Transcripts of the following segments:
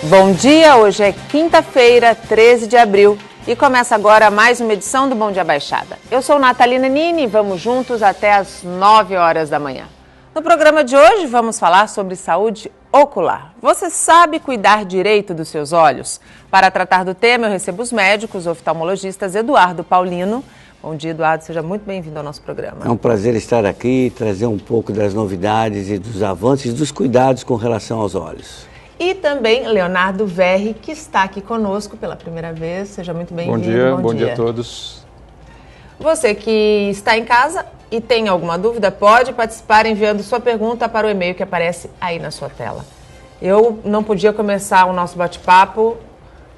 Bom dia, hoje é quinta-feira, 13 de abril e começa agora mais uma edição do Bom Dia Baixada. Eu sou Natalina Nini e vamos juntos até as 9 horas da manhã. No programa de hoje vamos falar sobre saúde ocular. Você sabe cuidar direito dos seus olhos? Para tratar do tema eu recebo os médicos oftalmologistas Eduardo Paulino. Bom dia, Eduardo, seja muito bem-vindo ao nosso programa. É um prazer estar aqui e trazer um pouco das novidades e dos avanços e dos cuidados com relação aos olhos. E também Leonardo Verri, que está aqui conosco pela primeira vez. Seja muito bem-vindo. Bom dia a todos. Você que está em casa e tem alguma dúvida, pode participar enviando sua pergunta para o e-mail que aparece aí na sua tela. Eu não podia começar o nosso bate-papo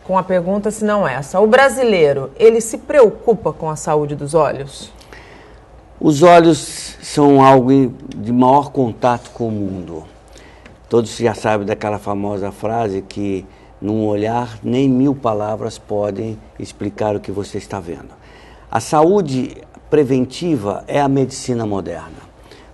com a pergunta senão essa. O brasileiro, ele se preocupa com a saúde dos olhos? Os olhos são algo de maior contato com o mundo. Todos já sabem daquela famosa frase que num olhar nem 1000 palavras podem explicar o que você está vendo. A saúde preventiva é a medicina moderna.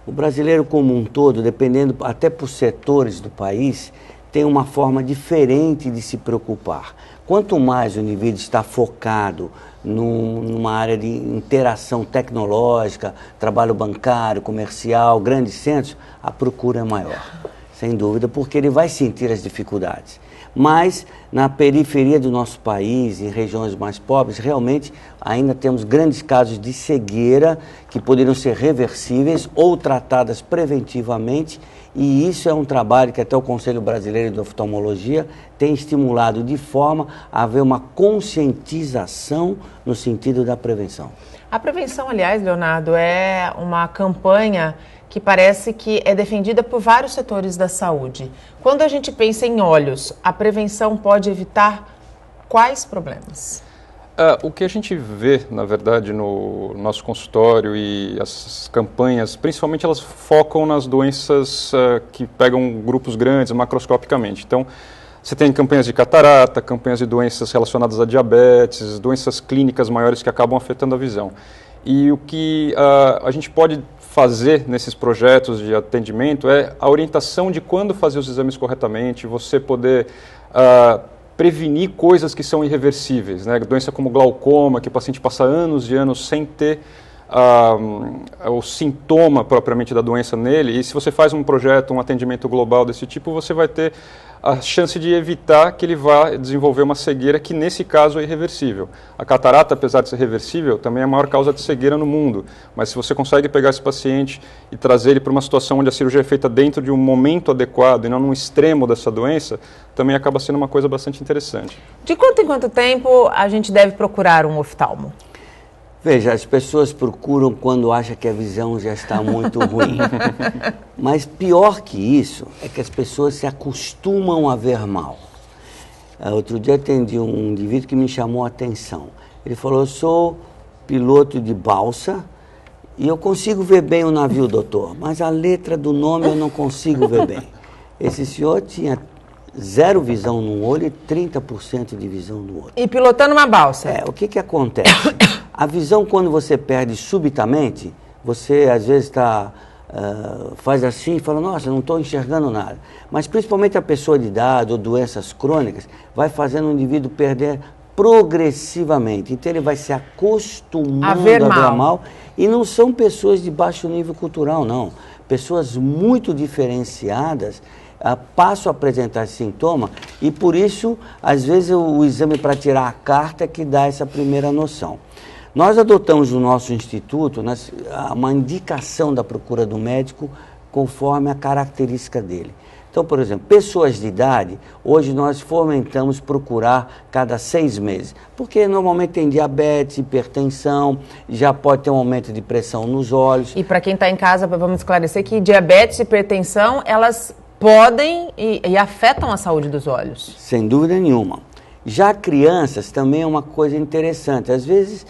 O brasileiro como um todo, dependendo até por setores do país, tem uma forma diferente de se preocupar. Quanto mais o indivíduo está focado numa área de interação tecnológica, trabalho bancário, comercial, grandes centros, a procura é maior. Sem dúvida, porque ele vai sentir as dificuldades. Mas, na periferia do nosso país, em regiões mais pobres, realmente ainda temos grandes casos de cegueira que poderiam ser reversíveis ou tratadas preventivamente, e isso é um trabalho que até o Conselho Brasileiro de Oftalmologia tem estimulado de forma a haver uma conscientização no sentido da prevenção. A prevenção, aliás, Leonardo, é uma campanha que parece que é defendida por vários setores da saúde. Quando a gente pensa em olhos, a prevenção pode evitar quais problemas? O que a gente vê, na verdade, no nosso consultório e as campanhas, principalmente elas focam nas doenças que pegam grupos grandes, macroscopicamente. Então, você tem campanhas de catarata, campanhas de doenças relacionadas a diabetes, doenças clínicas maiores que acabam afetando a visão. E o que a gente pode fazer nesses projetos de atendimento é a orientação de quando fazer os exames corretamente, você poder prevenir coisas que são irreversíveis, né? Doença como glaucoma, que o paciente passa anos e anos sem ter o sintoma propriamente da doença nele, e se você faz um projeto, um atendimento global desse tipo, você vai ter a chance de evitar que ele vá desenvolver uma cegueira que nesse caso é irreversível. A catarata, apesar de ser reversível, também é a maior causa de cegueira no mundo, mas se você consegue pegar esse paciente e trazer ele para uma situação onde a cirurgia é feita dentro de um momento adequado e não num extremo dessa doença, também acaba sendo uma coisa bastante interessante. De quanto em quanto tempo a gente deve procurar um oftalmo? Veja, as pessoas procuram quando acham que a visão já está muito ruim. Mas pior que isso é que as pessoas se acostumam a ver mal. Outro dia atendi um indivíduo que me chamou a atenção. Ele falou, eu sou piloto de balsa e eu consigo ver bem o navio, doutor, mas a letra do nome eu não consigo ver bem. Esse senhor tinha 0 visão no olho e 30% de visão no outro. E pilotando uma balsa? O que acontece? A visão, quando você perde subitamente, você às vezes faz assim e fala, nossa, não estou enxergando nada. Mas principalmente a pessoa de idade ou doenças crônicas vai fazendo o indivíduo perder progressivamente. Então ele vai se acostumando a ver mal. E não são pessoas de baixo nível cultural, não. Pessoas muito diferenciadas passam a apresentar esse sintoma e por isso, às vezes, o exame para tirar a carta é que dá essa primeira noção. Nós adotamos no nosso instituto uma indicação da procura do médico conforme a característica dele. Então, por exemplo, pessoas de idade, hoje nós fomentamos procurar cada 6 meses, porque normalmente tem diabetes, hipertensão, já pode ter um aumento de pressão nos olhos. E para quem está em casa, vamos esclarecer que diabetes e hipertensão, elas podem e afetam a saúde dos olhos. Sem dúvida nenhuma. Já crianças também é uma coisa interessante. Às vezes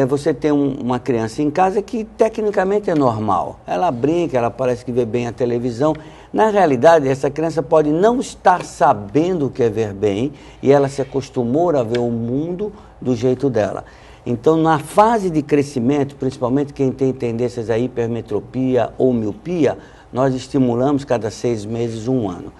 você tem uma criança em casa que tecnicamente é normal. Ela brinca, ela parece que vê bem a televisão. Na realidade, essa criança pode não estar sabendo o que é ver bem e ela se acostumou a ver o mundo do jeito dela. Então, na fase de crescimento, principalmente quem tem tendências a hipermetropia ou miopia, nós estimulamos cada 6 meses, 1 ano.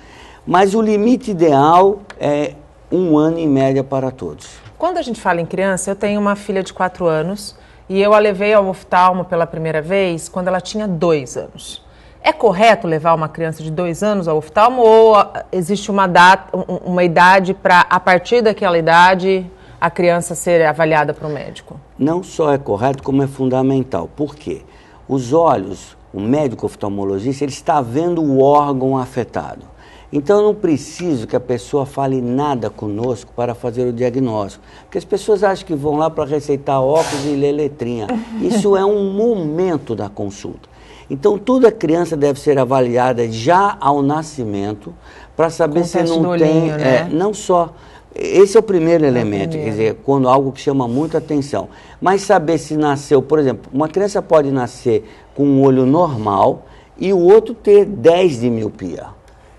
Mas o limite ideal é 1 ano em média para todos. Quando a gente fala em criança, eu tenho uma filha de 4 anos e eu a levei ao oftalmo pela primeira vez quando ela tinha 2 anos. É correto levar uma criança de 2 anos ao oftalmo ou existe uma idade para, a partir daquela idade, a criança ser avaliada por um médico? Não só é correto, como é fundamental. Por quê? Os olhos, o médico oftalmologista, ele está vendo o órgão afetado. Então, eu não preciso que a pessoa fale nada conosco para fazer o diagnóstico. Porque as pessoas acham que vão lá para receitar óculos e ler letrinha. Isso é um momento da consulta. Então, toda criança deve ser avaliada já ao nascimento para saber se não tem... né? Não só... Esse é o primeiro elemento, quer dizer, quando algo que chama muita atenção. Mas saber se nasceu, por exemplo, uma criança pode nascer com um olho normal e o outro ter 10 de miopia.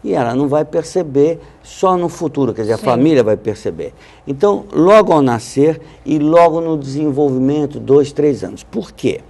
E ela não vai perceber só no futuro, quer dizer, a família vai perceber. Então, logo ao nascer e logo no desenvolvimento, 2, 3 anos. Por quê?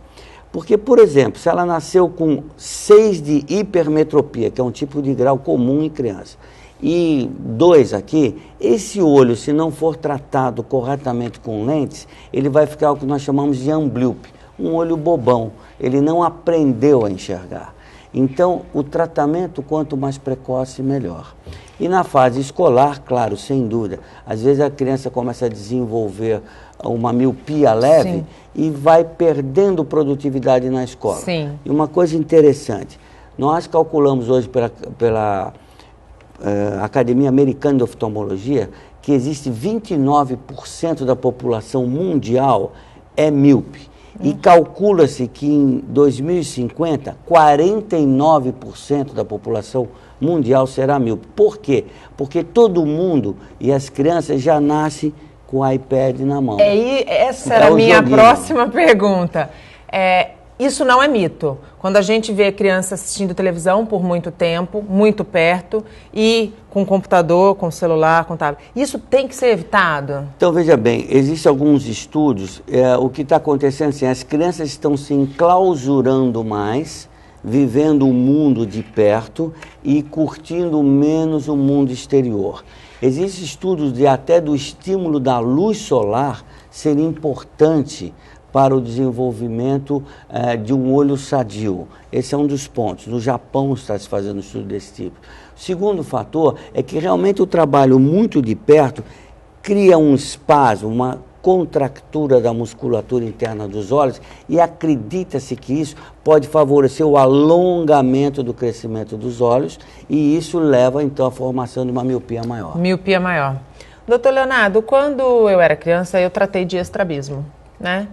Porque, por exemplo, se ela nasceu com 6 de hipermetropia, que é um tipo de grau comum em criança, e 2 aqui, esse olho, se não for tratado corretamente com lentes, ele vai ficar o que nós chamamos de amblíope, um olho bobão, ele não aprendeu a enxergar. Então, o tratamento, quanto mais precoce, melhor. E na fase escolar, claro, sem dúvida, às vezes a criança começa a desenvolver uma miopia leve e vai perdendo produtividade na escola. Sim. E uma coisa interessante, nós calculamos hoje pela Academia Americana de Oftalmologia que existe 29% da população mundial é míope. E calcula-se que em 2050, 49% da população mundial será míope. Por quê? Porque todo mundo e as crianças já nascem com o iPad na mão. Essa era a minha próxima pergunta. Isso não é mito. Quando a gente vê criança assistindo televisão por muito tempo, muito perto, e com computador, com celular, com tablet, isso tem que ser evitado? Então, veja bem, existem alguns estudos, o que está acontecendo assim, as crianças estão se enclausurando mais, vivendo o mundo de perto e curtindo menos o mundo exterior. Existem estudos de até do estímulo da luz solar ser importante para o desenvolvimento de um olho sadio. Esse é um dos pontos. No Japão está se fazendo um estudo desse tipo. O segundo fator é que realmente o trabalho muito de perto cria um espasmo, uma contractura da musculatura interna dos olhos e acredita-se que isso pode favorecer o alongamento do crescimento dos olhos e isso leva então à formação de uma miopia maior. Miopia maior. Doutor Leonardo, quando eu era criança eu tratei de estrabismo, né?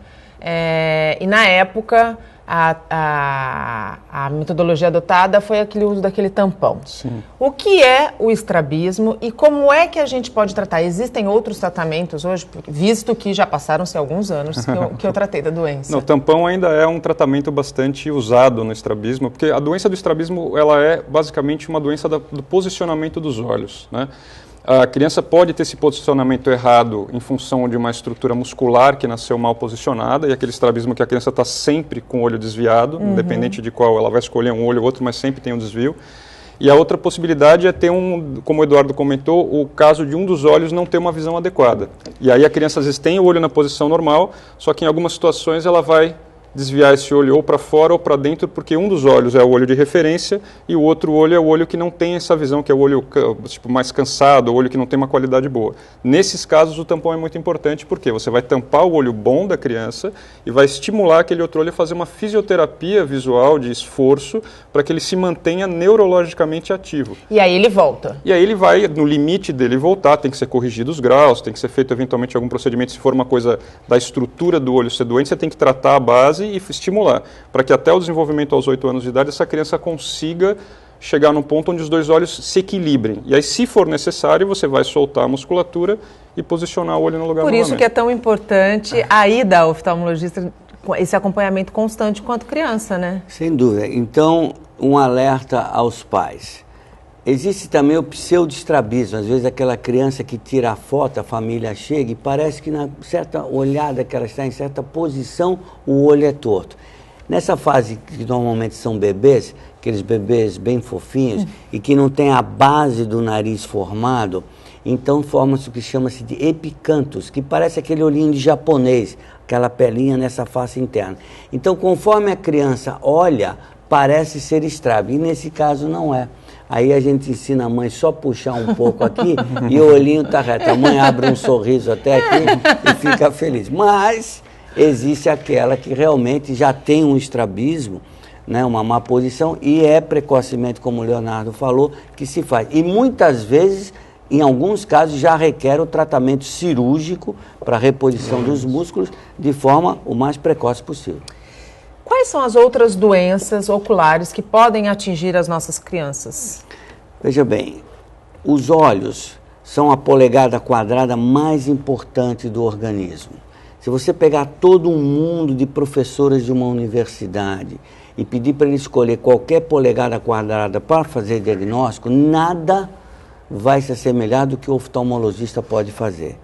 E na época a metodologia adotada foi aquele uso daquele tampão. Sim. O que é o estrabismo e como é que a gente pode tratar? Existem outros tratamentos hoje, visto que já passaram-se alguns anos que eu tratei da doença. Não, o tampão ainda é um tratamento bastante usado no estrabismo, porque a doença do estrabismo ela é basicamente uma doença do posicionamento dos olhos, né? A criança pode ter esse posicionamento errado em função de uma estrutura muscular que nasceu mal posicionada, e aquele estrabismo que a criança está sempre com o olho desviado, independente de qual, ela vai escolher um olho ou outro, mas sempre tem um desvio. E a outra possibilidade é ter como o Eduardo comentou, o caso de um dos olhos não ter uma visão adequada. E aí a criança às vezes tem o olho na posição normal, só que em algumas situações ela vai desviar esse olho ou para fora ou para dentro, porque um dos olhos é o olho de referência e o outro olho é o olho que não tem essa visão, que é o olho mais cansado, o olho que não tem uma qualidade boa. Nesses casos, o tampão é muito importante, porque você vai tampar o olho bom da criança e vai estimular aquele outro olho a fazer uma fisioterapia visual de esforço para que ele se mantenha neurologicamente ativo. E aí ele volta. E aí ele vai, no limite dele voltar, tem que ser corrigido os graus, tem que ser feito eventualmente algum procedimento, se for uma coisa da estrutura do olho ser doente, você tem que tratar a base e estimular, para que até o desenvolvimento aos 8 anos de idade essa criança consiga chegar num ponto onde os dois olhos se equilibrem. E aí, se for necessário, você vai soltar a musculatura e posicionar o olho no lugar novamente. Por isso que é tão importante a ida ao oftalmologista, esse acompanhamento constante quanto criança, né? Sem dúvida. Então, um alerta aos pais. Existe também o pseudoestrabismo, às vezes aquela criança que tira a foto, a família chega e parece que na certa olhada que ela está em certa posição, o olho é torto. Nessa fase que normalmente são bebês, aqueles bebês bem fofinhos e que não tem a base do nariz formado, então forma-se o que chama-se de epicanthos, que parece aquele olhinho de japonês, aquela pelinha nessa face interna. Então, conforme a criança olha, parece ser estrábico, e nesse caso não é. Aí a gente ensina a mãe só puxar um pouco aqui e o olhinho está reto. A mãe abre um sorriso até aqui e fica feliz. Mas existe aquela que realmente já tem um estrabismo, né, uma má posição, e é precocemente, como o Leonardo falou, que se faz. E muitas vezes, em alguns casos, já requer o tratamento cirúrgico para reposição dos músculos de forma o mais precoce possível. Quais são as outras doenças oculares que podem atingir as nossas crianças? Veja bem, os olhos são a polegada quadrada mais importante do organismo. Se você pegar todo um mundo de professoras de uma universidade e pedir para ele escolher qualquer polegada quadrada para fazer diagnóstico, nada vai se assemelhar do que o oftalmologista pode fazer.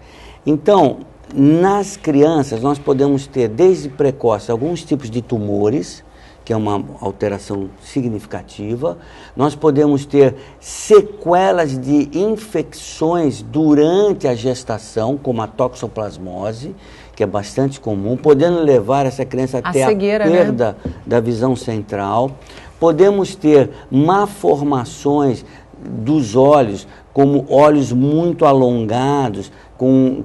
Então, nas crianças, nós podemos ter, desde precoce, alguns tipos de tumores, que é uma alteração significativa. Nós podemos ter sequelas de infecções durante a gestação, como a toxoplasmose, que é bastante comum, podendo levar essa criança a ter cegueira, a perda, né, da visão central. Podemos ter malformações dos olhos, como olhos muito alongados,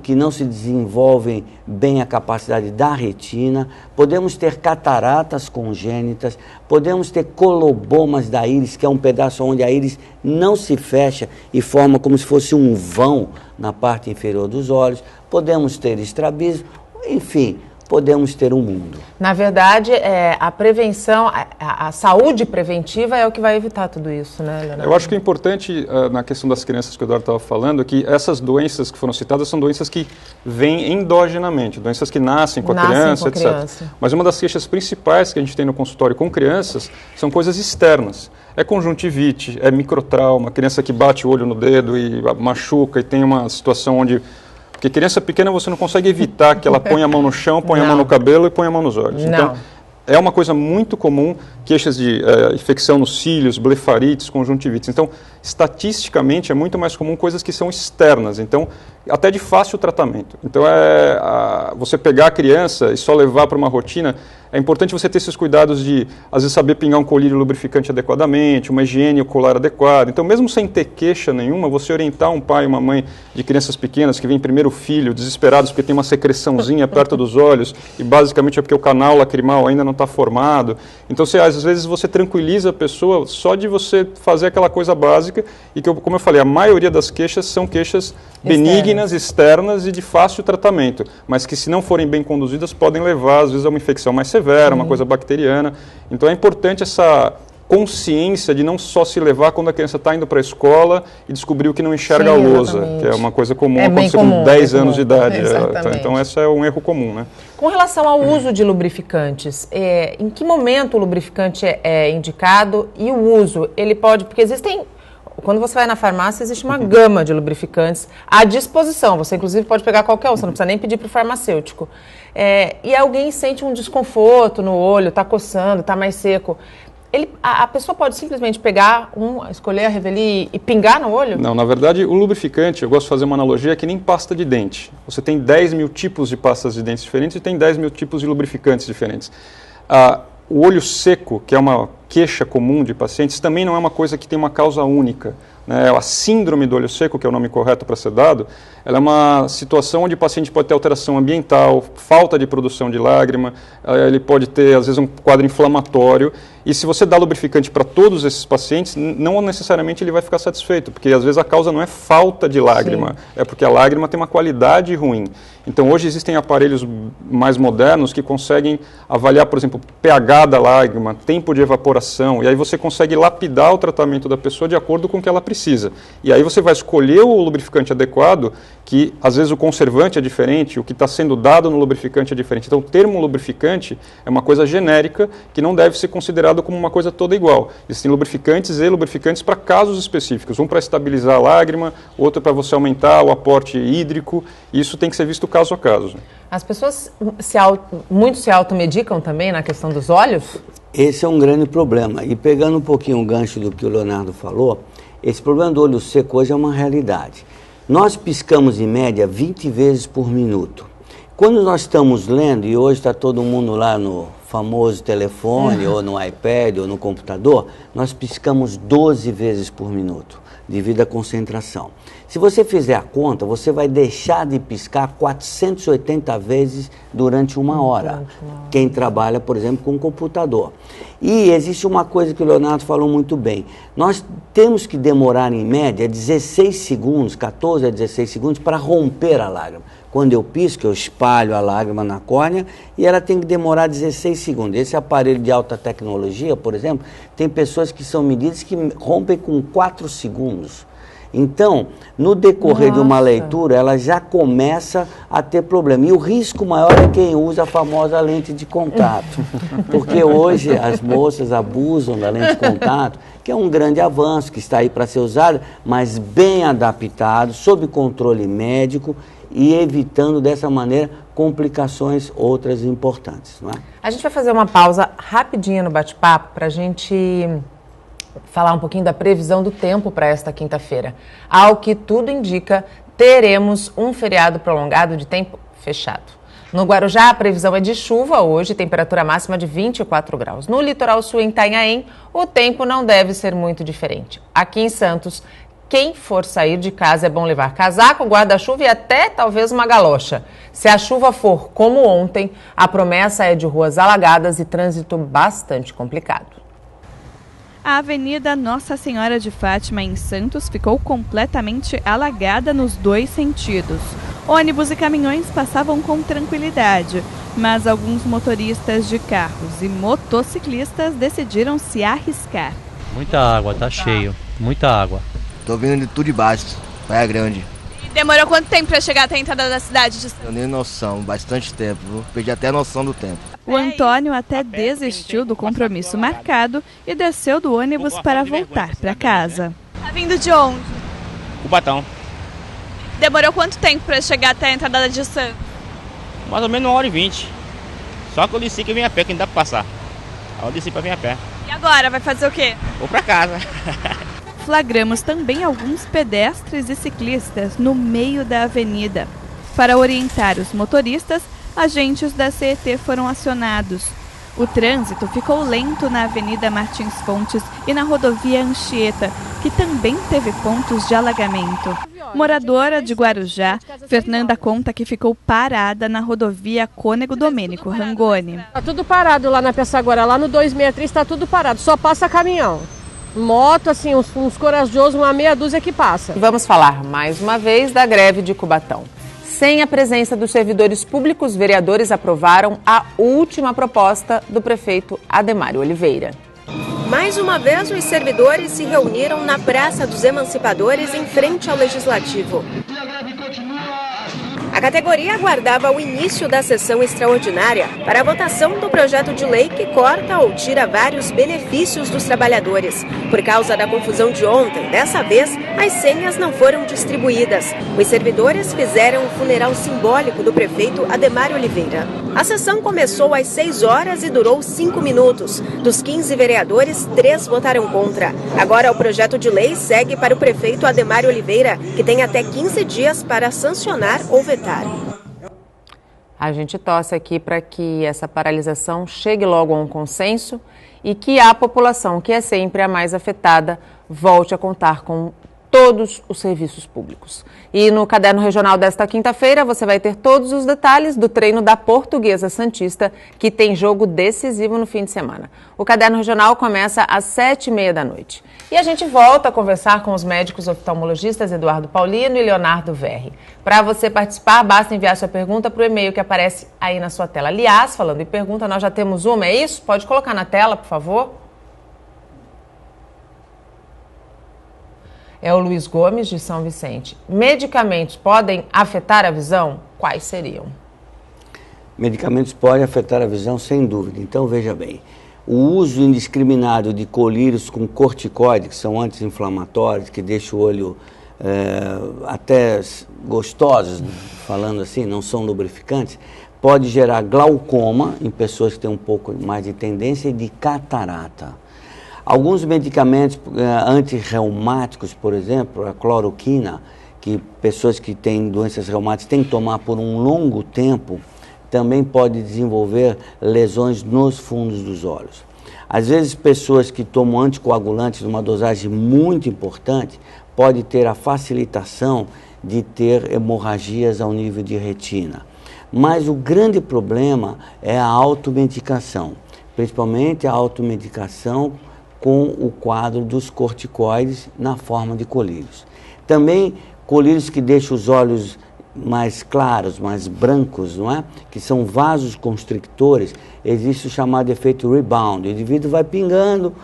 que não se desenvolvem bem a capacidade da retina. Podemos ter cataratas congênitas, podemos ter colobomas da íris, que é um pedaço onde a íris não se fecha e forma como se fosse um vão na parte inferior dos olhos. Podemos ter estrabismo, enfim, podemos ter um mundo. Na verdade, a prevenção, a saúde preventiva é o que vai evitar tudo isso, né, Leonardo? Eu acho que é importante, na questão das crianças que o Eduardo estava falando, que essas doenças que foram citadas são doenças que vêm endogenamente, doenças que nascem com a criança, etc. Mas uma das queixas principais que a gente tem no consultório com crianças são coisas externas. É conjuntivite, é microtrauma, criança que bate o olho no dedo e machuca e tem uma situação onde... Porque criança pequena você não consegue evitar que ela ponha a mão no chão, ponha a mão no cabelo e ponha a mão nos olhos. Então, é uma coisa muito comum, queixas de infecção nos cílios, blefarites, conjuntivites. Então, estatisticamente, é muito mais comum coisas que são externas, então, até de fácil tratamento. Então, você pegar a criança e só levar para uma rotina, é importante você ter esses cuidados de, às vezes, saber pingar um colírio lubrificante adequadamente, uma higiene ocular adequada. Então, mesmo sem ter queixa nenhuma, você orientar um pai e uma mãe de crianças pequenas que vem primeiro filho, desesperados porque tem uma secreçãozinha perto dos olhos, e basicamente é porque o canal lacrimal ainda não está formado. Então, às vezes, você tranquiliza a pessoa só de você fazer aquela coisa básica, e que, como eu falei, a maioria das queixas são queixas benignas, externas e de fácil tratamento, mas que, se não forem bem conduzidas, podem levar, às vezes, a uma infecção mais severa, uma coisa bacteriana. Então, é importante essa consciência de não só se levar quando a criança está indo para a escola e descobriu que não enxerga a lousa, que é uma coisa comum acontecer com 10 anos de idade. Então, esse é um erro comum, né? Com relação ao uso de lubrificantes, em que momento o lubrificante é indicado e o uso? Ele pode, porque existem... Quando você vai na farmácia, existe uma gama de lubrificantes à disposição. Você, inclusive, pode pegar qualquer um, você não precisa nem pedir para o farmacêutico. E alguém sente um desconforto no olho, está coçando, está mais seco. A pessoa pode simplesmente pegar escolher a Revelie e pingar no olho? Não, na verdade, o lubrificante, eu gosto de fazer uma analogia, é que nem pasta de dente. Você tem 10 mil tipos de pastas de dentes diferentes e tem 10 mil tipos de lubrificantes diferentes. O olho seco, que é uma queixa comum de pacientes, também não é uma coisa que tem uma causa única, né? A síndrome do olho seco, que é o nome correto para ser dado, ela é uma situação onde o paciente pode ter alteração ambiental, falta de produção de lágrima, ele pode ter, às vezes, um quadro inflamatório, e se você dá lubrificante para todos esses pacientes, não necessariamente ele vai ficar satisfeito, porque às vezes a causa não é falta de lágrima, é porque a lágrima tem uma qualidade ruim. Então, hoje existem aparelhos mais modernos que conseguem avaliar, por exemplo, pH da lágrima, tempo de evaporação, e aí você consegue lapidar o tratamento da pessoa de acordo com o que ela precisa. E aí você vai escolher o lubrificante adequado, que às vezes o conservante é diferente, o que está sendo dado no lubrificante é diferente. Então, o termo lubrificante é uma coisa genérica que não deve ser considerado tratado como uma coisa toda igual. Existem lubrificantes e lubrificantes para casos específicos, um para estabilizar a lágrima, outro para você aumentar o aporte hídrico, isso tem que ser visto caso a caso. As pessoas muito se automedicam também na questão dos olhos? Esse é um grande problema. E pegando um pouquinho o gancho do que o Leonardo falou, esse problema do olho seco hoje é uma realidade. Nós piscamos em média 20 vezes por minuto. Quando nós estamos lendo, e hoje está todo mundo lá no famoso telefone, ou no iPad, ou no computador, nós piscamos 12 vezes por minuto, devido à concentração. Se você fizer a conta, você vai deixar de piscar 480 vezes durante uma hora. Quem trabalha, por exemplo, com computador. E existe uma coisa que o Leonardo falou muito bem. Nós temos que demorar, em média, 16 segundos, 14 a 16 segundos, para romper a lágrima. Quando eu pisco, eu espalho a lágrima na córnea e ela tem que demorar 16 segundos. Esse aparelho de alta tecnologia, por exemplo, tem pessoas que são medidas que rompem com 4 segundos. Então, no decorrer de uma leitura, ela já começa a ter problema. E o risco maior é quem usa a famosa lente de contato. Porque hoje as moças abusam da lente de contato, que é um grande avanço, que está aí para ser usado, mas bem adaptado, sob controle médico e evitando dessa maneira complicações outras importantes. Não é? A gente vai fazer uma pausa rapidinha no bate-papo para a gente falar um pouquinho da previsão do tempo para esta quinta-feira. Ao que tudo indica, teremos um feriado prolongado de tempo fechado. No Guarujá, a previsão é de chuva hoje, temperatura máxima de 24 graus. No litoral sul, em Itanhaém, o tempo não deve ser muito diferente. Aqui em Santos, quem for sair de casa é bom levar casaco, guarda-chuva e até talvez uma galocha. Se a chuva for como ontem, a promessa é de ruas alagadas e trânsito bastante complicado. A Avenida Nossa Senhora de Fátima, em Santos, ficou completamente alagada nos dois sentidos. Ônibus e caminhões passavam com tranquilidade, mas alguns motoristas de carros e motociclistas decidiram se arriscar. Muita água, tá cheio, muita água. Tô vindo de tudo de baixo, Praia Grande. E demorou quanto tempo para chegar até a entrada da cidade? Eu nem noção, bastante tempo, perdi até a noção do tempo. O Antônio até desistiu do compromisso marcado e desceu do ônibus para voltar para casa. Tá vindo de onde? Cubatão. Demorou quanto tempo para chegar até a entrada de Santos? Mais ou menos 1h20. Só que eu disse que eu vim a pé, que ainda dá pra passar. Aí eu disse pra vir a pé. E agora, vai fazer o quê? Vou pra casa. Flagramos também alguns pedestres e ciclistas no meio da avenida. Para orientar os motoristas, agentes da CET foram acionados. O trânsito ficou lento na Avenida Martins Fontes e na rodovia Anchieta, que também teve pontos de alagamento. Moradora de Guarujá, Fernanda conta que ficou parada na rodovia Cônego Domênico Rangoni. Está tudo parado lá na Pessaguara, lá no 263 está tudo parado, só passa caminhão. Moto, assim, uns corajosos, uma meia dúzia que passa. Vamos falar mais uma vez da greve de Cubatão. Sem a presença dos servidores públicos, vereadores aprovaram a última proposta do prefeito Ademário Oliveira. Mais uma vez, os servidores se reuniram na Praça dos Emancipadores, em frente ao Legislativo. A categoria aguardava o início da sessão extraordinária para a votação do projeto de lei que corta ou tira vários benefícios dos trabalhadores. Por causa da confusão de ontem, dessa vez, as senhas não foram distribuídas. Os servidores fizeram um funeral simbólico do prefeito Ademário Oliveira. A sessão começou às 6 horas e durou 5 minutos. Dos 15 vereadores, 3 votaram contra. Agora o projeto de lei segue para o prefeito Ademário Oliveira, que tem até 15 dias para sancionar ou vetar. A gente torce aqui para que essa paralisação chegue logo a um consenso e que a população, que é sempre a mais afetada, volte a contar com todos os serviços públicos. E no Caderno Regional desta quinta-feira, você vai ter todos os detalhes do treino da Portuguesa Santista, que tem jogo decisivo no fim de semana. O Caderno Regional começa às 7h30 da noite. E a gente volta a conversar com os médicos oftalmologistas Eduardo Paulino e Leonardo Verri. Para você participar, basta enviar sua pergunta para o e-mail que aparece aí na sua tela. Aliás, falando em pergunta, nós já temos uma, é isso? Pode colocar na tela, por favor? É o Luiz Gomes, de São Vicente. Medicamentos podem afetar a visão? Quais seriam? Medicamentos podem afetar a visão, sem dúvida. Então, veja bem, o uso indiscriminado de colírios com corticoide, que são anti-inflamatórios, que deixam o olho até gostosos, falando assim, não são lubrificantes, pode gerar glaucoma em pessoas que têm um pouco mais de tendência e de catarata. Alguns medicamentos antirreumáticos, por exemplo, a cloroquina, que pessoas que têm doenças reumáticas têm que tomar por um longo tempo, também pode desenvolver lesões nos fundos dos olhos. Às vezes, pessoas que tomam anticoagulantes numa dosagem muito importante, pode ter a facilitação de ter hemorragias ao nível de retina. Mas o grande problema é a automedicação, principalmente a automedicação com o quadro dos corticoides na forma de colírios. Também colírios que deixam os olhos mais claros, mais brancos, não é? Que são vasos constrictores, existe o chamado efeito rebound. O indivíduo vai pingando,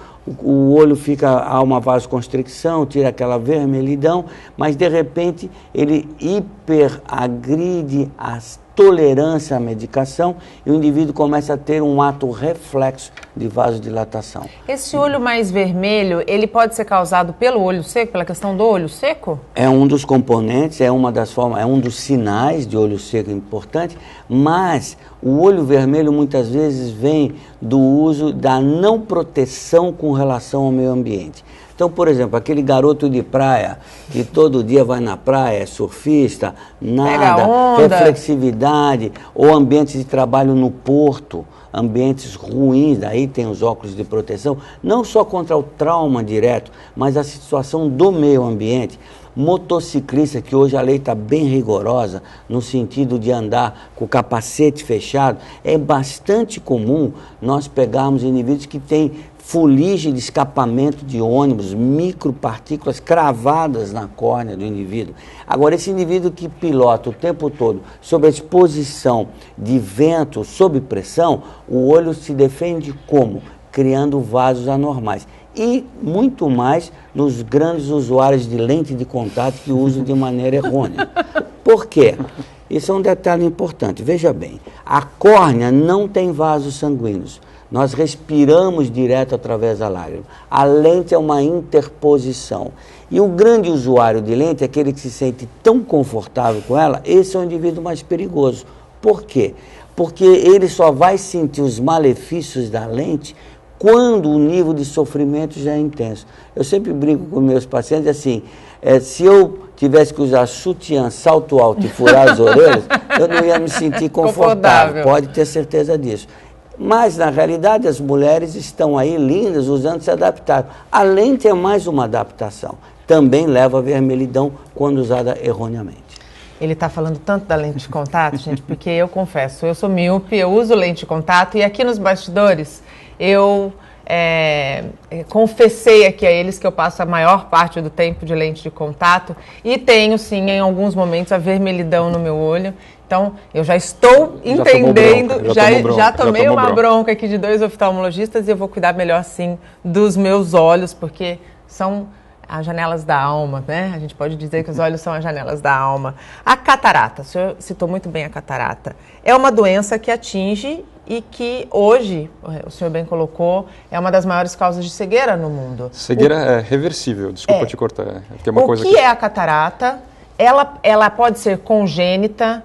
o olho há uma vasoconstricção, tira aquela vermelhidão, mas de repente ele hiperagride a tolerância à medicação e o indivíduo começa a ter um ato reflexo de vasodilatação. Esse olho mais vermelho, ele pode ser causado pelo olho seco, pela questão do olho seco? É um dos componentes, é uma das formas, é um dos sinais de olho seco importante, mas o olho vermelho muitas vezes vem do uso da não proteção com relação ao meio ambiente. Então, por exemplo, aquele garoto de praia que todo dia vai na praia, é surfista, nada, reflexividade, ou ambientes de trabalho no porto, ambientes ruins, daí tem os óculos de proteção, não só contra o trauma direto, mas a situação do meio ambiente. Motociclista, que hoje a lei está bem rigorosa, no sentido de andar com o capacete fechado, é bastante comum nós pegarmos indivíduos que têm fuligem de escapamento de ônibus, micropartículas cravadas na córnea do indivíduo. Agora, esse indivíduo que pilota o tempo todo sob a exposição de vento, sob pressão, o olho se defende como? Criando vasos anormais. E muito mais nos grandes usuários de lente de contato que usam de maneira errônea. Por quê? Isso é um detalhe importante. Veja bem, a córnea não tem vasos sanguíneos. Nós respiramos direto através da lágrima. A lente é uma interposição. E o grande usuário de lente, aquele que se sente tão confortável com ela, esse é o indivíduo mais perigoso. Por quê? Porque ele só vai sentir os malefícios da lente quando o nível de sofrimento já é intenso. Eu sempre brinco com meus pacientes assim, se eu tivesse que usar sutiã, salto alto e furar as orelhas, eu não ia me sentir confortável. Pode ter certeza disso. Mas, na realidade, as mulheres estão aí lindas, usando, se adaptaram. A lente é mais uma adaptação. Também leva a vermelhidão quando usada erroneamente. Ele está falando tanto da lente de contato, gente, porque eu confesso, eu sou míope, eu uso lente de contato e aqui nos bastidores eu confessei aqui a eles que eu passo a maior parte do tempo de lente de contato e tenho, sim, em alguns momentos, a vermelhidão no meu olho. Então, eu já estou entendendo, já tomei uma bronca aqui de 2 oftalmologistas e eu vou cuidar melhor, sim, dos meus olhos, porque são as janelas da alma, né? A gente pode dizer que os olhos são as janelas da alma. A catarata, o senhor citou muito bem a catarata, é uma doença que atinge e que hoje, o senhor bem colocou, é uma das maiores causas de cegueira no mundo. Cegueira é reversível, desculpa te cortar. É uma coisa é a catarata? Ela pode ser congênita.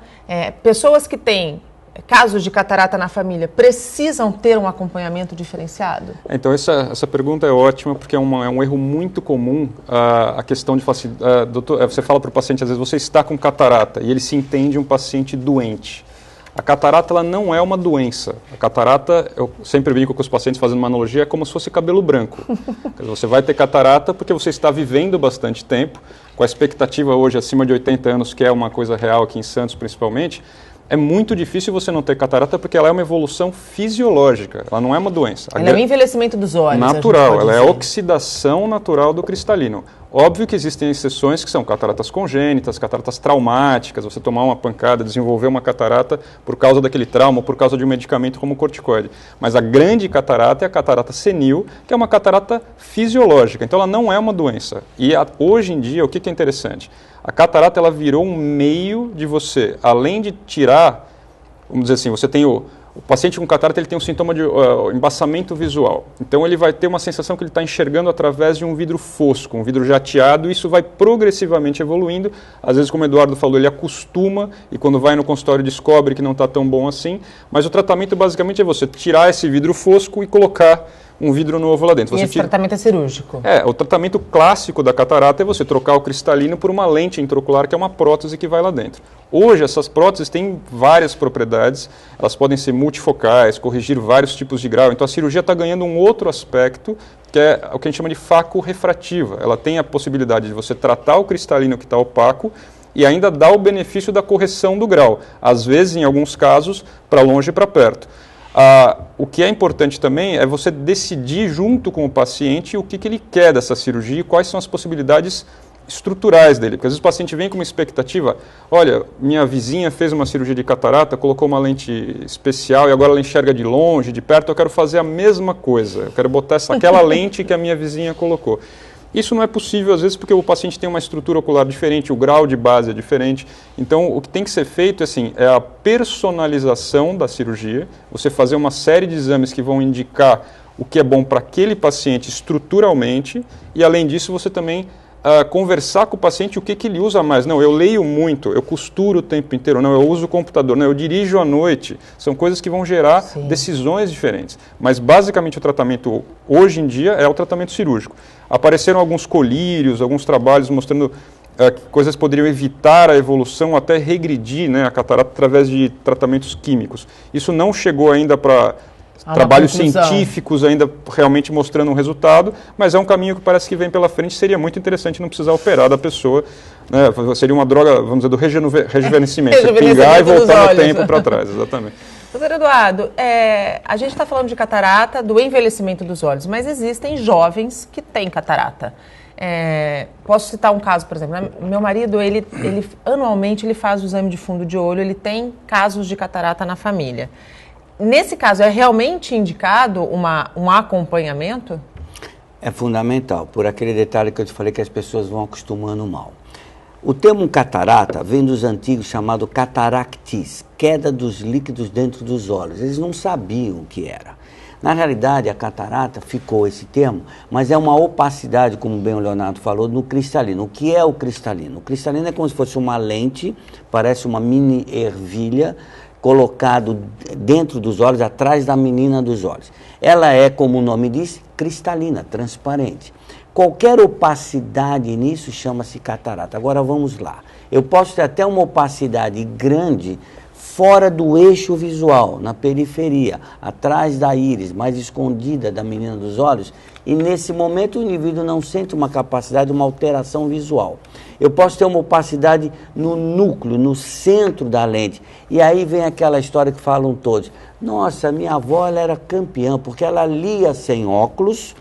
Pessoas que têm casos de catarata na família precisam ter um acompanhamento diferenciado? Então, essa pergunta é ótima, porque é um erro muito comum a questão de facilidade. Doutor, você fala para o paciente, às vezes, você está com catarata, e ele se entende um paciente doente. A catarata ela não é uma doença. A catarata, eu sempre brinco com os pacientes fazendo uma analogia, é como se fosse cabelo branco. Você vai ter catarata porque você está vivendo bastante tempo, com a expectativa hoje acima de 80 anos, que é uma coisa real aqui em Santos principalmente. É muito difícil você não ter catarata porque ela é uma evolução fisiológica, ela não é uma doença. Ela é o envelhecimento dos olhos. Natural, ela é a oxidação natural do cristalino. Óbvio que existem exceções que são cataratas congênitas, cataratas traumáticas, você tomar uma pancada, desenvolver uma catarata por causa daquele trauma ou por causa de um medicamento como o corticoide. Mas a grande catarata é a catarata senil, que é uma catarata fisiológica, então ela não é uma doença. E hoje em dia, o que é interessante? A catarata ela virou um meio de você, além de tirar, vamos dizer assim, você tem O paciente com catarata ele tem um sintoma de embaçamento visual. Então ele vai ter uma sensação que ele está enxergando através de um vidro fosco, um vidro jateado, e isso vai progressivamente evoluindo. Às vezes, como o Eduardo falou, ele acostuma e quando vai no consultório descobre que não está tão bom assim. Mas o tratamento basicamente é você tirar esse vidro fosco e colocar um vidro novo lá dentro. E esse tratamento é cirúrgico? O tratamento clássico da catarata é você trocar o cristalino por uma lente intraocular, que é uma prótese que vai lá dentro. Hoje, essas próteses têm várias propriedades, elas podem ser multifocais, corrigir vários tipos de grau, então a cirurgia está ganhando um outro aspecto, que é o que a gente chama de faco-refrativa. Ela tem a possibilidade de você tratar o cristalino que está opaco e ainda dar o benefício da correção do grau, às vezes, em alguns casos, para longe e para perto. O que é importante também é você decidir junto com o paciente o que ele quer dessa cirurgia e quais são as possibilidades estruturais dele. Porque às vezes o paciente vem com uma expectativa, olha, minha vizinha fez uma cirurgia de catarata, colocou uma lente especial e agora ela enxerga de longe, de perto, eu quero fazer a mesma coisa, eu quero botar aquela lente que a minha vizinha colocou. Isso não é possível, às vezes, porque o paciente tem uma estrutura ocular diferente, o grau de base é diferente. Então, o que tem que ser feito é a personalização da cirurgia, você fazer uma série de exames que vão indicar o que é bom para aquele paciente estruturalmente, e, além disso, você também conversar com o paciente o que ele usa mais. Não, eu leio muito, eu costuro o tempo inteiro, não, eu uso o computador, não, eu dirijo à noite. São coisas que vão gerar decisões diferentes. Mas, basicamente, o tratamento, hoje em dia, é o tratamento cirúrgico. Apareceram alguns colírios, alguns trabalhos mostrando que coisas poderiam evitar a evolução, até regredir, né, a catarata através de tratamentos químicos. Isso não chegou ainda para trabalhos científicos ainda realmente mostrando um resultado, mas é um caminho que parece que vem pela frente. Seria muito interessante não precisar operar da pessoa, né? Seria uma droga, vamos dizer, do rejuvenescimento, pingar e voltar no tempo para trás, exatamente. Doutor Eduardo, a gente está falando de catarata, do envelhecimento dos olhos, mas existem jovens que têm catarata. Posso citar um caso, por exemplo, né? Meu marido, ele anualmente ele faz o exame de fundo de olho, ele tem casos de catarata na família. Nesse caso, é realmente indicado um acompanhamento? É fundamental, por aquele detalhe que eu te falei que as pessoas vão acostumando mal. O termo catarata vem dos antigos chamado cataractis, queda dos líquidos dentro dos olhos. Eles não sabiam o que era. Na realidade, a catarata ficou esse termo, mas é uma opacidade, como bem o Leonardo falou, no cristalino. O que é o cristalino? O cristalino é como se fosse uma lente, parece uma mini ervilha, colocado dentro dos olhos, atrás da menina dos olhos. Ela é, como o nome diz, cristalina, transparente. Qualquer opacidade nisso chama-se catarata. Agora vamos lá. Eu posso ter até uma opacidade grande fora do eixo visual, na periferia, atrás da íris, mais escondida da menina dos olhos, e nesse momento o indivíduo não sente uma capacidade, uma alteração visual. Eu posso ter uma opacidade no núcleo, no centro da lente, e aí vem aquela história que falam todos. Nossa, minha avó ela era campeã, porque ela lia sem óculos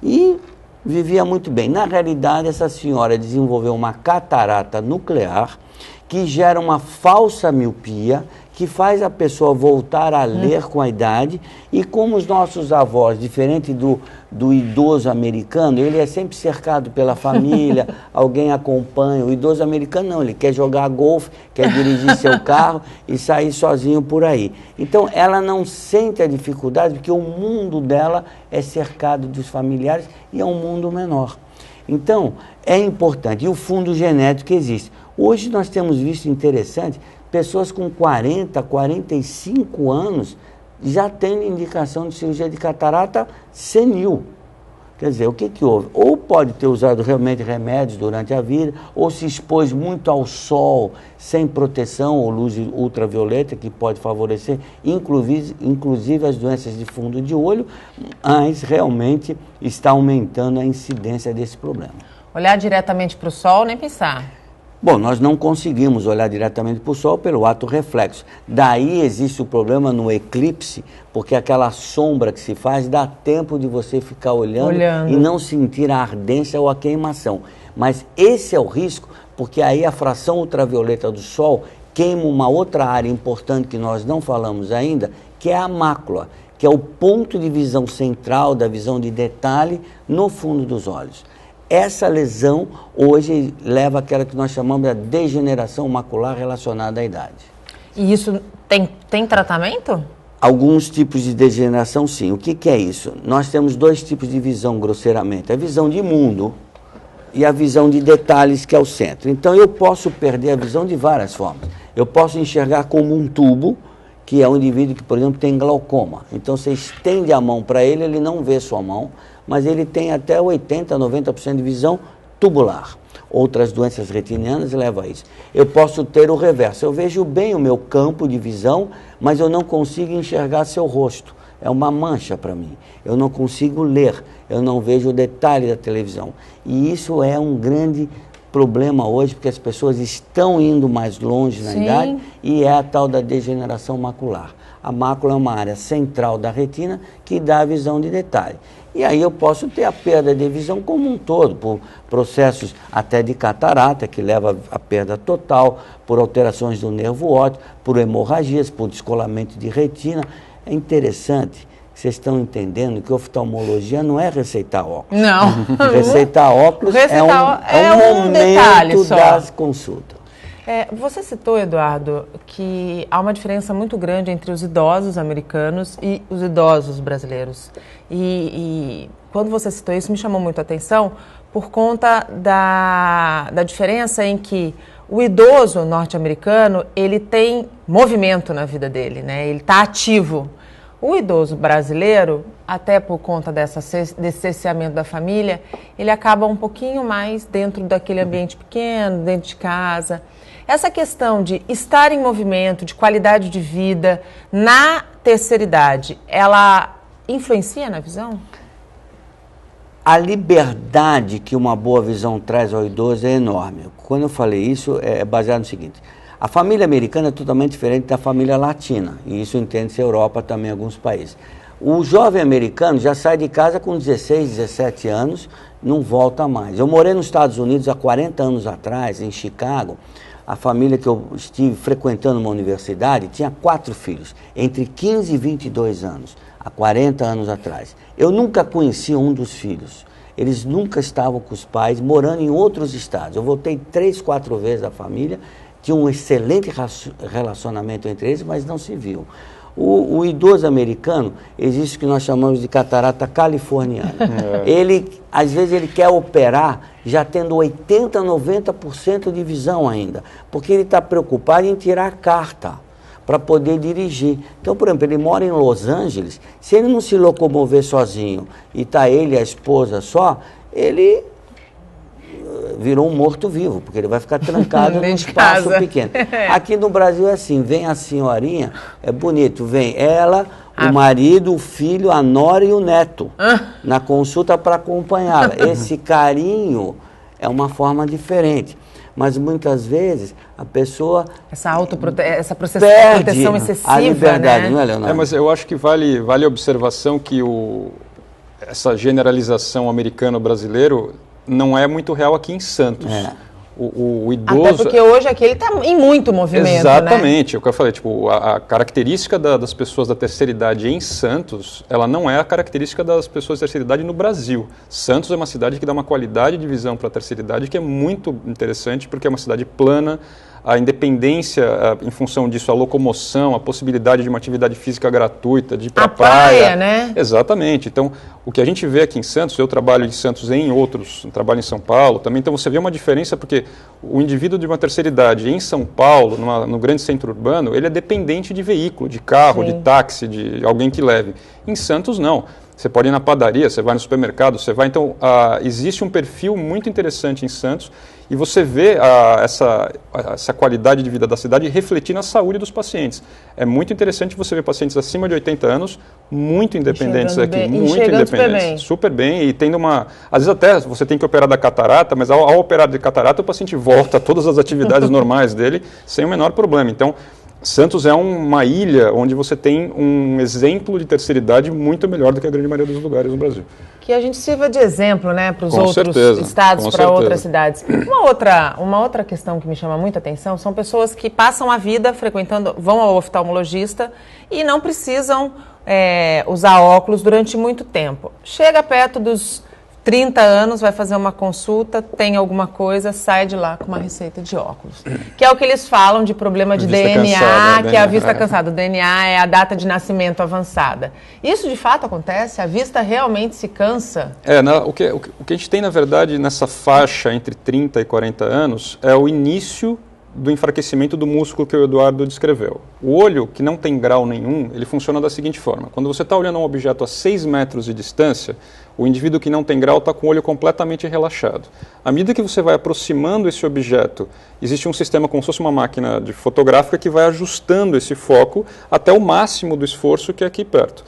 e vivia muito bem. Na realidade, essa senhora desenvolveu uma catarata nuclear, que gera uma falsa miopia, que faz a pessoa voltar a ler com a idade, e como os nossos avós, diferente do idoso americano, ele é sempre cercado pela família, alguém acompanha. O idoso americano não, ele quer jogar golfe, quer dirigir seu carro e sair sozinho por aí. Então, ela não sente a dificuldade, porque o mundo dela é cercado dos familiares e é um mundo menor. Então, é importante. E o fundo genético existe. Hoje nós temos visto interessante, pessoas com 40, 45 anos já têm indicação de cirurgia de catarata senil. Quer dizer, o que houve? Ou pode ter usado realmente remédios durante a vida, ou se expôs muito ao sol, sem proteção ou luz ultravioleta, que pode favorecer, inclusive as doenças de fundo de olho, mas realmente está aumentando a incidência desse problema. Olhar diretamente para o sol, nem pensar. Bom, nós não conseguimos olhar diretamente para o sol pelo ato reflexo. Daí existe o problema no eclipse, porque aquela sombra que se faz dá tempo de você ficar olhando e não sentir a ardência ou a queimação. Mas esse é o risco, porque aí a fração ultravioleta do sol queima uma outra área importante que nós não falamos ainda, que é a mácula, que é o ponto de visão central, da visão de detalhe no fundo dos olhos. Essa lesão hoje leva àquela que nós chamamos de degeneração macular relacionada à idade. E isso tem tratamento? Alguns tipos de degeneração, sim. O que é isso? Nós temos 2 tipos de visão, grosseiramente. A visão de mundo e a visão de detalhes, que é o centro. Então, eu posso perder a visão de várias formas. Eu posso enxergar como um tubo, que é um indivíduo que, por exemplo, tem glaucoma. Então, você estende a mão para ele, ele não vê sua mão, mas ele tem até 80%, 90% de visão tubular. Outras doenças retinianas levam a isso. Eu posso ter o reverso. Eu vejo bem o meu campo de visão, mas eu não consigo enxergar seu rosto. É uma mancha para mim. Eu não consigo ler. Eu não vejo o detalhe da televisão. E isso é um grande problema hoje, porque as pessoas estão indo mais longe na idade, e é a tal da degeneração macular. A mácula é uma área central da retina que dá a visão de detalhe. E aí eu posso ter a perda de visão como um todo, por processos até de catarata, que leva à perda total, por alterações do nervo óptico, por hemorragias, por descolamento de retina. É interessante, vocês estão entendendo que oftalmologia não é receitar óculos. Não. Receitar óculos é um momento das consultas. Você citou, Eduardo, que há uma diferença muito grande entre os idosos americanos e os idosos brasileiros. E quando você citou isso, me chamou muito a atenção por conta da diferença em que o idoso norte-americano, ele tem movimento na vida dele, né? Ele está ativo. O idoso brasileiro, até por conta desse cerceamento da família, ele acaba um pouquinho mais dentro daquele ambiente pequeno, dentro de casa. Essa questão de estar em movimento, de qualidade de vida na terceira idade, ela influencia na visão? A liberdade que uma boa visão traz ao idoso é enorme. Quando eu falei isso, é baseado no seguinte: a família americana é totalmente diferente da família latina, e isso entende-se a Europa também em alguns países. O jovem americano já sai de casa com 16, 17 anos, não volta mais. Eu morei nos Estados Unidos há 40 anos atrás, em Chicago. A família que eu estive frequentando uma universidade tinha 4 filhos, entre 15 e 22 anos, há 40 anos atrás. Eu nunca conheci um dos filhos. Eles nunca estavam com os pais, morando em outros estados. Eu voltei 3, 4 vezes à família, tinha um excelente relacionamento entre eles, mas não se viu. O idoso americano, existe o que nós chamamos de catarata californiana. Ele, às vezes, ele quer operar já tendo 80%, 90% de visão ainda, porque ele está preocupado em tirar a carta para poder dirigir. Então, por exemplo, ele mora em Los Angeles, se ele não se locomover sozinho e está ele e a esposa só, ele virou um morto-vivo, porque ele vai ficar trancado num espaço pequeno. Aqui no Brasil é assim, vem a senhorinha, é bonito, vem ela, o marido, o filho, a nora e o neto na consulta para acompanhá-la. Esse carinho é uma forma diferente. Mas muitas vezes a pessoa essa perde proteção excessiva, a liberdade, né? Não é, Leonardo? Mas eu acho que vale a observação que essa generalização americano-brasileiro não é muito real aqui em Santos. O idoso... Até porque hoje aqui ele está em muito movimento, Exatamente, né? o que eu falei, tipo, a característica das pessoas da terceira idade em Santos, ela não é a característica das pessoas da terceira idade no Brasil. Santos é uma cidade que dá uma qualidade de visão para a terceira idade que é muito interessante, porque é uma cidade plana, a independência, em função disso, a locomoção, a possibilidade de uma atividade física gratuita, de ir para a praia, né? Exatamente. Então, o que a gente vê aqui em Santos, eu trabalho em Santos trabalho em São Paulo também, então você vê uma diferença porque o indivíduo de uma terceira idade em São Paulo, no grande centro urbano, ele é dependente de veículo, de carro, de táxi, de alguém que leve. Em Santos, não. Você pode ir na padaria, você vai no supermercado, você vai... Então, existe um perfil muito interessante em Santos e você vê essa qualidade de vida da cidade refletir na saúde dos pacientes. É muito interessante você ver pacientes acima de 80 anos muito independentes aqui, muito independentes, super bem, e tendo às vezes até você tem que operar da catarata, mas ao operar de catarata o paciente volta a todas as atividades normais dele sem o menor problema. Então, Santos é uma ilha onde você tem um exemplo de terceira idade muito melhor do que a grande maioria dos lugares no Brasil. Que a gente sirva de exemplo, né, para os outros estados, para outras cidades. Uma outra questão que me chama muita atenção são pessoas que passam a vida vão ao oftalmologista e não precisam usar óculos durante muito tempo. Chega perto dos 30 anos, vai fazer uma consulta, tem alguma coisa, sai de lá com uma receita de óculos. Que é o que eles falam de problema de DNA, cansada, que é a vista cansada. O DNA é a data de nascimento avançada. Isso de fato acontece? A vista realmente se cansa? O que a gente tem, na verdade, nessa faixa entre 30 e 40 anos é o início do enfraquecimento do músculo que o Eduardo descreveu. O olho, que não tem grau nenhum, ele funciona da seguinte forma. Quando você está olhando um objeto a 6 metros de distância, o indivíduo que não tem grau está com o olho completamente relaxado. À medida que você vai aproximando esse objeto, existe um sistema como se fosse uma máquina fotográfica que vai ajustando esse foco até o máximo do esforço que é aqui perto.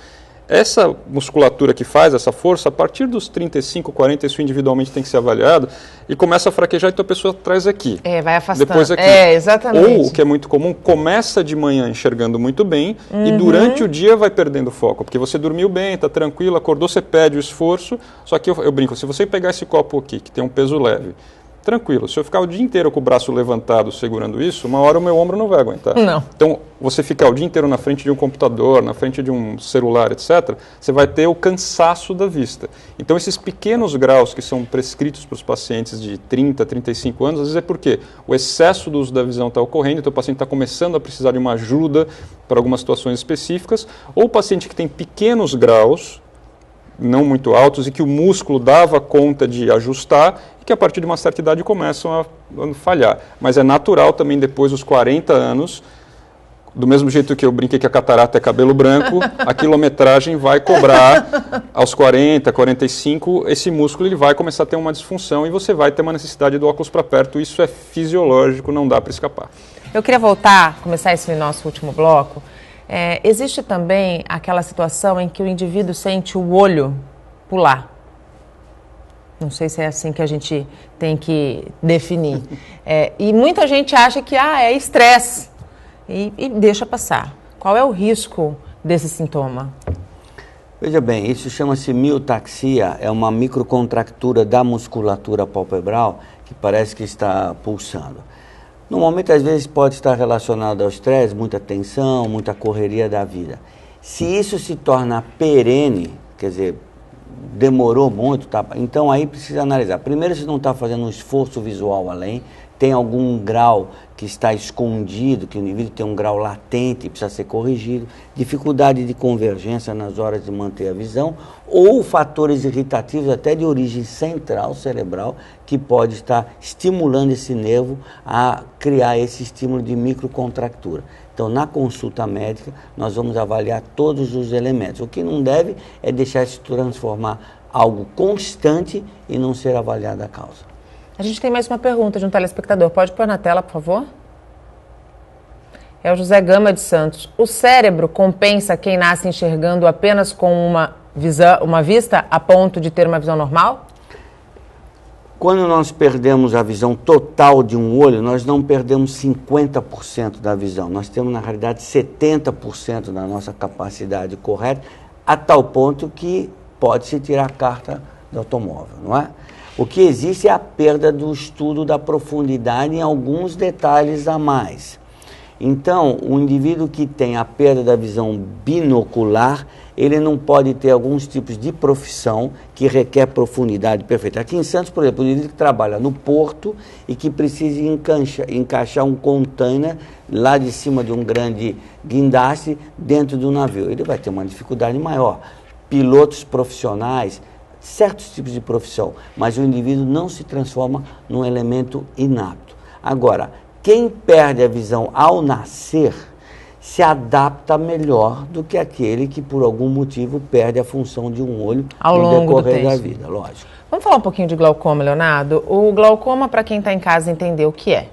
Essa musculatura que faz essa força, a partir dos 35, 40, isso individualmente tem que ser avaliado, e começa a fraquejar, então a pessoa traz aqui. Vai afastando. Depois aqui. Exatamente. Ou, o que é muito comum, começa de manhã enxergando muito bem e durante o dia vai perdendo foco, porque você dormiu bem, está tranquilo, acordou, você pede o esforço, só que eu brinco, se você pegar esse copo aqui, que tem um peso leve, tranquilo, se eu ficar o dia inteiro com o braço levantado segurando isso, uma hora o meu ombro não vai aguentar. Não. Então, você ficar o dia inteiro na frente de um computador, na frente de um celular, etc., você vai ter o cansaço da vista. Então, esses pequenos graus que são prescritos para os pacientes de 30, 35 anos, às vezes é porque o excesso do uso da visão está ocorrendo, então o paciente está começando a precisar de uma ajuda para algumas situações específicas, ou o paciente que tem pequenos graus, não muito altos, e que o músculo dava conta de ajustar, e que a partir de uma certa idade começam a falhar. Mas é natural também, depois dos 40 anos, do mesmo jeito que eu brinquei que a catarata é cabelo branco, a quilometragem vai cobrar aos 40, 45, esse músculo ele vai começar a ter uma disfunção e você vai ter uma necessidade do óculos para perto, isso é fisiológico, não dá para escapar. Eu queria começar esse nosso último bloco. Existe também aquela situação em que o indivíduo sente o olho pular. Não sei se é assim que a gente tem que definir. E muita gente acha que é estresse e deixa passar. Qual é o risco desse sintoma? Veja bem, isso chama-se miotaxia, é uma microcontractura da musculatura palpebral que parece que está pulsando. Normalmente, às vezes, pode estar relacionado ao estresse, muita tensão, muita correria da vida. Se isso se torna perene, quer dizer, demorou muito, então aí precisa analisar. Primeiro, se não está fazendo um esforço visual além, tem algum grau que está escondido, que o indivíduo tem um grau latente e precisa ser corrigido, dificuldade de convergência nas horas de manter a visão, ou fatores irritativos até de origem central cerebral, que pode estar estimulando esse nervo a criar esse estímulo de microcontractura. Então, na consulta médica, nós vamos avaliar todos os elementos. O que não deve é deixar se transformar algo constante e não ser avaliada a causa. A gente tem mais uma pergunta de um telespectador. Pode pôr na tela, por favor? É o José Gama de Santos. O cérebro compensa quem nasce enxergando apenas com uma vista a ponto de ter uma visão normal? Quando nós perdemos a visão total de um olho, nós não perdemos 50% da visão. Nós temos, na realidade, 70% da nossa capacidade correta, a tal ponto que pode-se tirar a carta do automóvel, não é? O que existe é a perda do estudo da profundidade em alguns detalhes a mais. Então, o indivíduo que tem a perda da visão binocular, ele não pode ter alguns tipos de profissão que requer profundidade perfeita. Aqui em Santos, por exemplo, o indivíduo que trabalha no porto e que precisa encaixar um container lá de cima de um grande guindaste dentro do navio, ele vai ter uma dificuldade maior. Pilotos profissionais, certos tipos de profissão, mas o indivíduo não se transforma num elemento inapto. Agora, quem perde a visão ao nascer se adapta melhor do que aquele que por algum motivo perde a função de um olho ao longo do decorrer da vida, lógico. Vamos falar um pouquinho de glaucoma, Leonardo? O glaucoma, para quem está em casa entender o que é.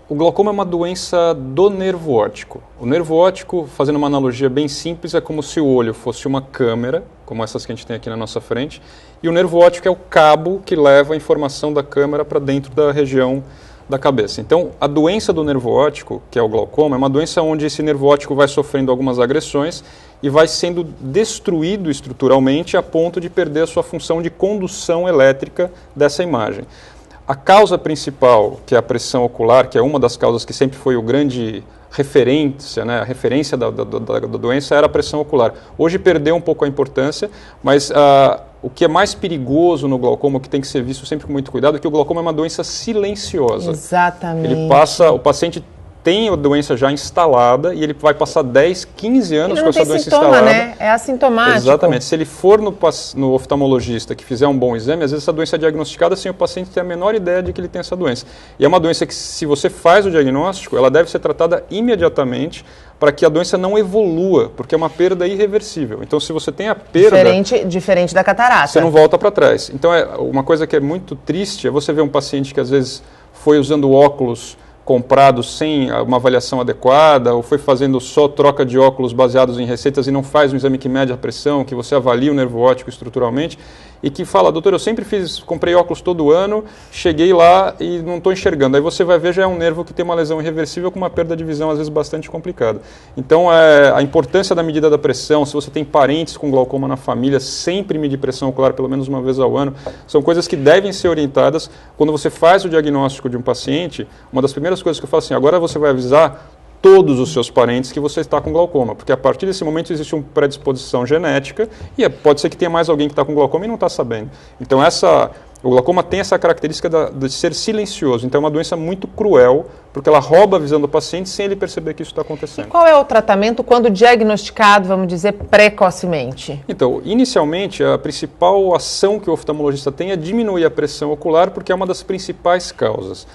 O glaucoma é uma doença do nervo óptico. O nervo óptico, fazendo uma analogia bem simples, é como se o olho fosse uma câmera, como essas que a gente tem aqui na nossa frente, e o nervo óptico é o cabo que leva a informação da câmera para dentro da região da cabeça. Então, a doença do nervo óptico, que é o glaucoma, é uma doença onde esse nervo óptico vai sofrendo algumas agressões e vai sendo destruído estruturalmente a ponto de perder a sua função de condução elétrica dessa imagem. A causa principal, que é a pressão ocular, que é uma das causas que sempre foi o grande referência, né, a referência da doença era a pressão ocular. Hoje perdeu um pouco a importância, mas o que é mais perigoso no glaucoma, que tem que ser visto sempre com muito cuidado, é que o glaucoma é uma doença silenciosa. Exatamente. O paciente tem a doença já instalada e ele vai passar 10, 15 anos com essa doença sintoma, instalada. Né? É assintomático. Exatamente. Se ele for no oftalmologista que fizer um bom exame, às vezes essa doença é diagnosticada sem o paciente ter a menor ideia de que ele tem essa doença. E é uma doença que, se você faz o diagnóstico, ela deve ser tratada imediatamente para que a doença não evolua, porque é uma perda irreversível. Então, se você tem a perda... Diferente da catarata. Você não volta para trás. Então, uma coisa que é muito triste é você ver um paciente que às vezes foi usando óculos comprados sem uma avaliação adequada, ou foi fazendo só troca de óculos baseados em receitas e não faz um exame que mede a pressão, que você avalia o nervo óptico estruturalmente, e que fala, doutor, eu sempre comprei óculos todo ano, cheguei lá e não estou enxergando. Aí você vai ver, já é um nervo que tem uma lesão irreversível com uma perda de visão, às vezes, bastante complicada. Então, a importância da medida da pressão, se você tem parentes com glaucoma na família, sempre medir pressão ocular pelo menos uma vez ao ano, são coisas que devem ser orientadas. Quando você faz o diagnóstico de um paciente, uma das primeiras coisas que eu falo assim, agora você vai avisar todos os seus parentes que você está com glaucoma, porque a partir desse momento existe uma predisposição genética e pode ser que tenha mais alguém que está com glaucoma e não está sabendo. Então o glaucoma tem essa característica de ser silencioso, então é uma doença muito cruel, porque ela rouba a visão do paciente sem ele perceber que isso está acontecendo. E qual é o tratamento quando diagnosticado, vamos dizer, precocemente? Então, inicialmente, a principal ação que o oftalmologista tem é diminuir a pressão ocular, porque é uma das principais causas.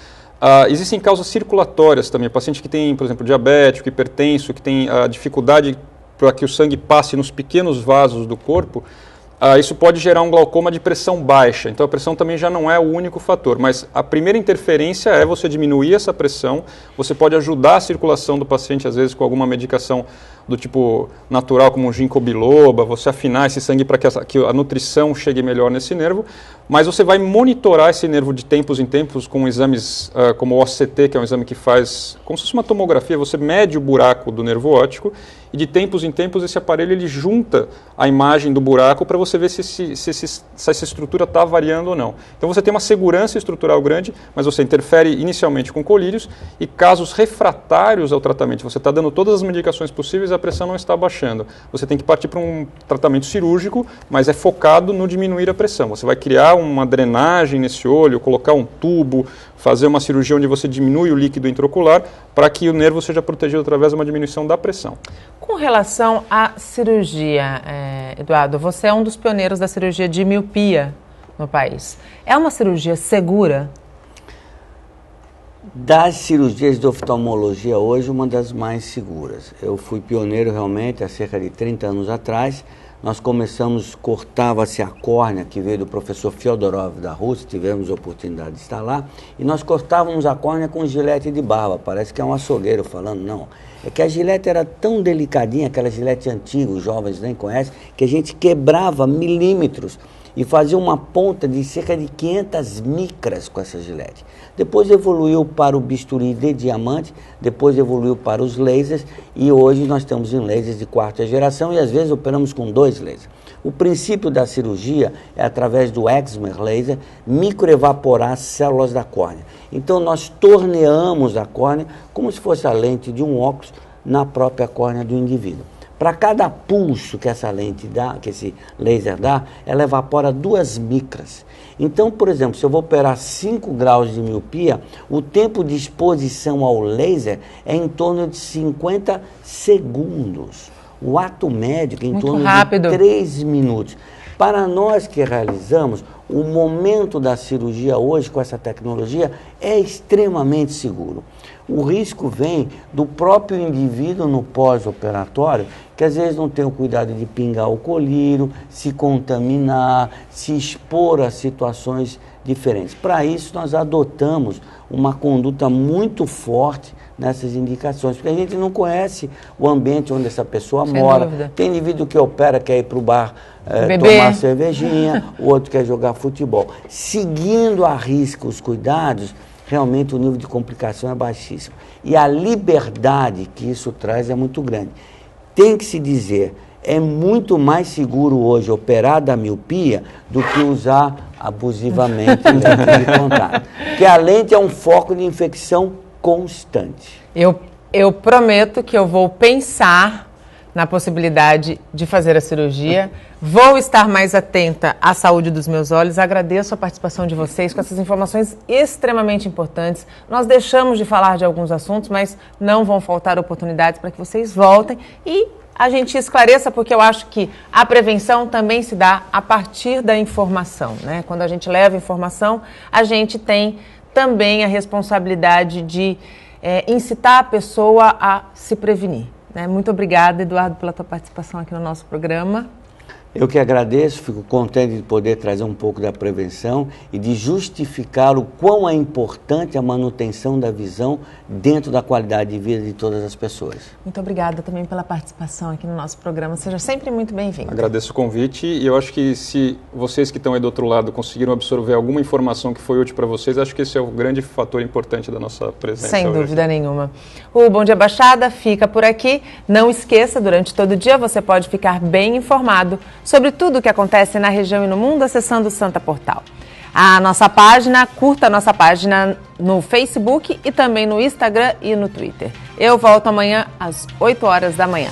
Existem causas circulatórias também, paciente que tem, por exemplo, diabético, hipertenso, que tem dificuldade para que o sangue passe nos pequenos vasos do corpo, isso pode gerar um glaucoma de pressão baixa. Então a pressão também já não é o único fator, mas a primeira interferência é você diminuir essa pressão, você pode ajudar a circulação do paciente, às vezes com alguma medicação do tipo natural, como um ginkgo biloba, você afinar esse sangue para que a nutrição chegue melhor nesse nervo, mas você vai monitorar esse nervo de tempos em tempos com exames como o OCT, que é um exame que faz como se fosse uma tomografia, você mede o buraco do nervo óptico e de tempos em tempos esse aparelho ele junta a imagem do buraco para você ver se essa estrutura está variando ou não. Então você tem uma segurança estrutural grande, mas você interfere inicialmente com colírios e casos refratários ao tratamento, você está dando todas as medicações possíveis, a pressão não está baixando. Você tem que partir para um tratamento cirúrgico, mas é focado no diminuir a pressão. Você vai criar uma drenagem nesse olho, colocar um tubo, fazer uma cirurgia onde você diminui o líquido intraocular para que o nervo seja protegido através de uma diminuição da pressão. Com relação à cirurgia, Eduardo, você é um dos pioneiros da cirurgia de miopia no país. É uma cirurgia segura? Das cirurgias de oftalmologia hoje, uma das mais seguras. Eu fui pioneiro realmente há cerca de 30 anos atrás. Nós cortava-se a córnea, que veio do professor Fyodorov da Rússia, tivemos a oportunidade de estar lá, e nós cortávamos a córnea com gilete de barba, parece que é um açougueiro falando, não. É que a gilete era tão delicadinha, aquela gilete antiga, os jovens nem conhecem, que a gente quebrava milímetros e fazia uma ponta de cerca de 500 micras com essa gilete. Depois evoluiu para o bisturi de diamante, depois evoluiu para os lasers e hoje nós estamos em lasers de 4ª geração e às vezes operamos com 2 lasers. O princípio da cirurgia é através do excimer laser microevaporar as células da córnea. Então nós torneamos a córnea como se fosse a lente de um óculos na própria córnea do indivíduo. Para cada pulso que essa lente dá, que esse laser dá, ela evapora 2 micras. Então, por exemplo, se eu vou operar 5 graus de miopia, o tempo de exposição ao laser é em torno de 50 segundos. O ato médico é em torno de 3 minutos. Para nós que realizamos, o momento da cirurgia hoje com essa tecnologia é extremamente seguro. O risco vem do próprio indivíduo no pós-operatório, que às vezes não tem o cuidado de pingar o colírio, se contaminar, se expor a situações diferentes. Para isso, nós adotamos uma conduta muito forte nessas indicações, porque a gente não conhece o ambiente onde essa pessoa mora. Dúvida. Tem indivíduo que opera, quer ir para o bar tomar cervejinha, o outro quer jogar futebol. Seguindo à risca os cuidados, realmente o nível de complicação é baixíssimo. E a liberdade que isso traz é muito grande. Tem que se dizer, é muito mais seguro hoje operar da miopia do que usar abusivamente lente de contato. Porque a lente é um foco de infecção constante. Eu prometo que eu vou pensar na possibilidade de fazer a cirurgia. Vou estar mais atenta à saúde dos meus olhos. Agradeço a participação de vocês com essas informações extremamente importantes. Nós deixamos de falar de alguns assuntos, mas não vão faltar oportunidades para que vocês voltem e a gente esclareça, porque eu acho que a prevenção também se dá a partir da informação, né? Quando a gente leva informação, a gente tem também a responsabilidade de incitar a pessoa a se prevenir, né? Muito obrigada, Eduardo, pela tua participação aqui no nosso programa. Eu que agradeço, fico contente de poder trazer um pouco da prevenção e de justificar o quão é importante a manutenção da visão dentro da qualidade de vida de todas as pessoas. Muito obrigada também pela participação aqui no nosso programa. Seja sempre muito bem-vindo. Agradeço o convite e eu acho que se vocês que estão aí do outro lado conseguiram absorver alguma informação que foi útil para vocês, acho que esse é o grande fator importante da nossa presença. Sem hoje. dúvida nenhuma. O Bom Dia Baixada fica por aqui. Não esqueça, durante todo o dia você pode ficar bem informado sobre tudo o que acontece na região e no mundo acessando o Santa Portal. A nossa página, curta a nossa página no Facebook e também no Instagram e no Twitter. Eu volto amanhã às 8 horas da manhã.